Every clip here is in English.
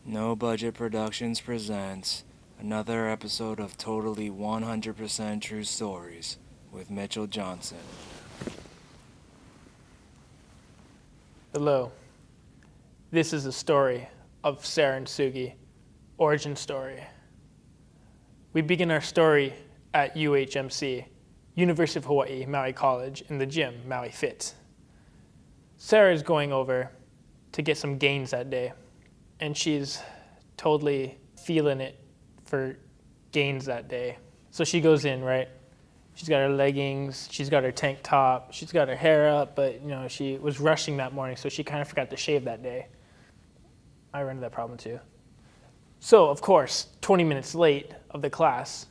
No Budget Productions presents another episode of Totally 100% True Stories with Mitchell Johnsen. Hello. This is the story of Sara and Sugi, origin story. We begin our story at UHMC, University of Hawaii, Maui College, in the gym, Maui Fit. Sara is going over to get some gains that day, and she's totally feeling it for gains that day. So she goes in, right? She's got her leggings, she's got her tank top, she's got her hair up, but she was rushing that morning, so she kind of forgot to shave that day. I run into that problem too. So, of course, 20 minutes late of the class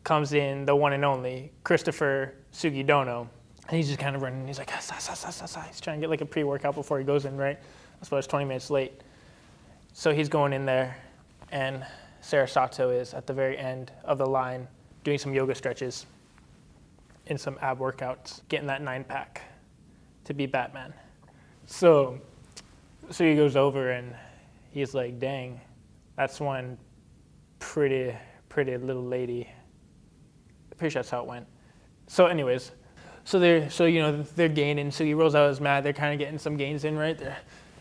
comes in the one and only Christopher Sugi Dono. And he's just kind of running, he's like, he's trying to get like a pre-workout before he goes in, right? That's why it's 20 minutes late. So he's going in there, and Sara Sato is at the very end of the line doing some yoga stretches and some ab workouts, getting that 9-pack to be Batman. So he goes over and he's like, dang, that's one pretty little lady. I'm pretty sure that's how it went. So anyways, they're gaining. So he rolls out his mat. They're kind of getting some gains in, right? They're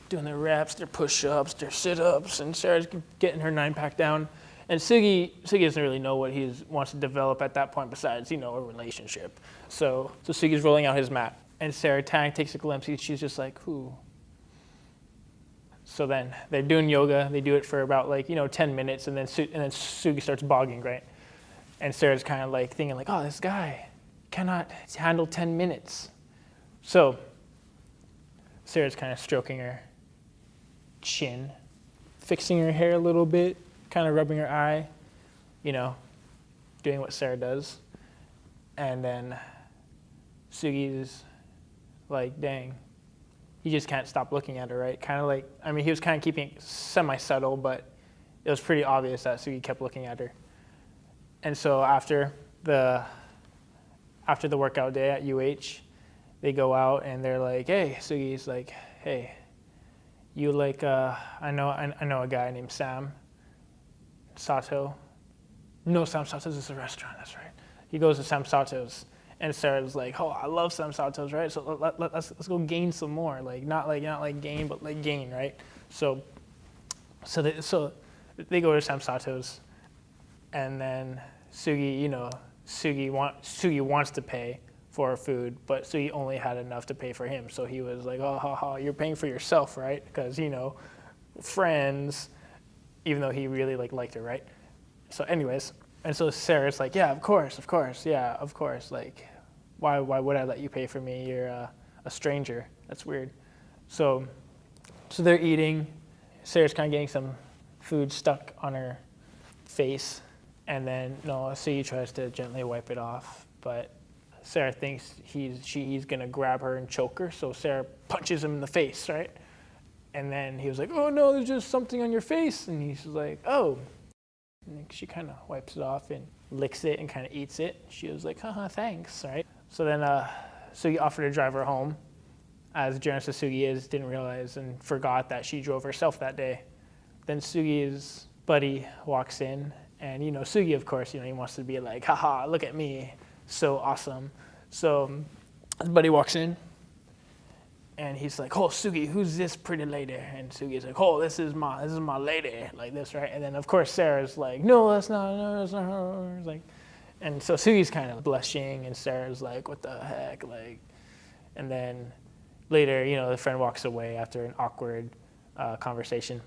doing their reps, their push-ups, their sit-ups, and Sara's getting her 9-pack down. And Sugi doesn't really know what he wants to develop at that point besides, a relationship. So Sugi's rolling out his mat, and Sara takes a glimpse. She's just like, ooh. So then they're doing yoga. They do it for about 10 minutes, and then Sugi starts bogging, right? And Sara's kind of like thinking like, oh, this guy cannot handle 10 minutes. So Sara's kind of stroking her chin, fixing her hair a little bit, kind of rubbing her eye, doing what Sara does. And then Sugi's like, dang, he just can't stop looking at her, right? Kind of like, he was kind of keeping it semi-subtle, but it was pretty obvious that Sugi kept looking at her. And so after the workout day at UH, they go out and they're like, hey, Sugi's like, hey, you I know a guy named Sam Sato. No, Sam Sato's is a restaurant, that's right. He goes to Sam Sato's, and Sara's like, oh, I love Sam Sato's, right? So let's go gain some more, not like gain, but like gain, right? So they go to Sam Sato's, and then Sugi wants to pay for food, but Sugi only had enough to pay for him. So he was like, oh, you're paying for yourself, right? Because, friends, even though he really liked her, right? So anyways, and so Sara's like, yeah, of course, yeah, of course. Like, why would I let you pay for me? You're a stranger. That's weird. So they're eating. Sara's kind of getting some food stuck on her face. And then, Sugi tries to gently wipe it off, but Sara thinks he's gonna grab her and choke her, so Sara punches him in the face, right? And then he was like, oh no, there's just something on your face. And he's like, oh. And she kind of wipes it off and licks it and kind of eats it. She was like, haha, thanks, right? So then Sugi offered to drive her home. As generous as Sugi is, didn't realize and forgot that she drove herself that day. Then Sugi's buddy walks in, and Sugi, of course, he wants to be like, haha, look at me, so awesome. So his buddy walks in, and he's like, oh, Sugi, who's this pretty lady? And Sugi's like, oh, this is my lady, like this, right? And then, of course, Sara's like, no, that's not her. It's like, and so Sugi's kind of blushing, and Sara's like, what the heck, like, and then later, the friend walks away after an awkward conversation.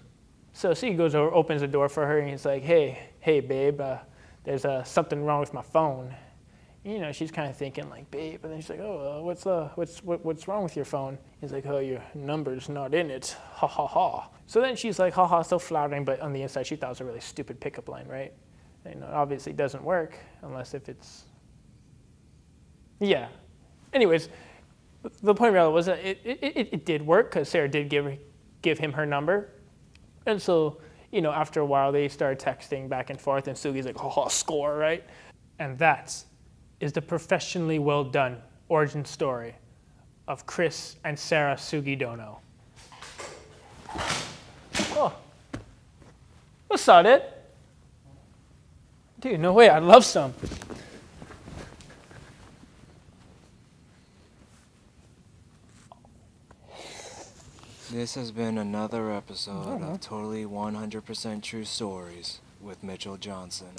So Sugi goes over, opens the door for her, and he's like, hey, babe, there's something wrong with my phone. She's kind of thinking like, babe, and then she's like, oh, what's wrong with your phone? He's like, oh, your number's not in it, ha ha ha. So then she's like, ha ha, still flattering, but on the inside she thought it was a really stupid pickup line, right? And obviously it doesn't work unless if it's, yeah. Anyways, the point really was that it did work because Sara did give him her number, and so after a while they started texting back and forth, and Sugi's like, ha ha, score, right? And that's is the professionally well done origin story of Chris and Sara Sugi Dono. Oh, What's up, it? Dude, no way. I'd love some. This has been another episode of Totally 100% True Stories with Mitchell Johnsen.